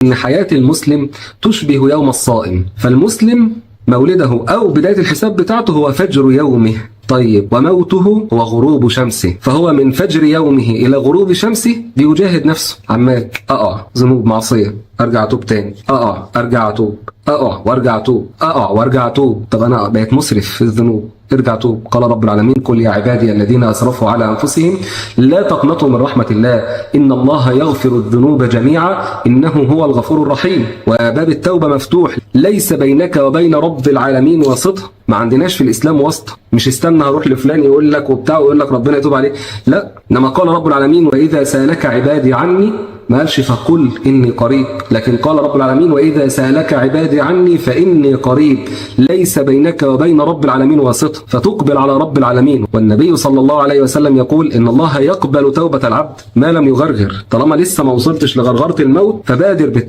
إن حياة المسلم تشبه يوم الصائم، فالمسلم مولده أو بداية الحساب بتاعته هو فجر يومه، طيب وموته هو غروب شمسه، فهو من فجر يومه إلى غروب شمسه بيجاهد نفسه، عمال ذنوب معصية أرجع أتوب تاني، أرجع أتوب، وارجع أتوب، وارجع أتوب. طب أنا بقيت مسرف في الذنوب، ارجع توب. قال رب العالمين: قل يا عبادي الذين أسرفوا على أنفسهم لا تقنطوا من رحمة الله إن الله يغفر الذنوب جميعا إنه هو الغفور الرحيم. وباب التوبة مفتوح، ليس بينك وبين رب العالمين واسطة. ما عندناش في الإسلام واسطة، مش استنى هروح لفلان يقول لك وبتاع ويقول لك ربنا يتوب عليه، لا. إنما قال رب العالمين: وإذا سألك عبادي عني، ما قالش فقل إني قريب، لكن قال رب العالمين: وإذا سألك عبادي عني فإني قريب. ليس بينك وبين رب العالمين واسطة، فتقبل على رب العالمين. والنبي صلى الله عليه وسلم يقول: إن الله يقبل توبة العبد ما لم يغرغر. طالما لسه ما وصلتش لغرغرة الموت فبادر بالتوبة.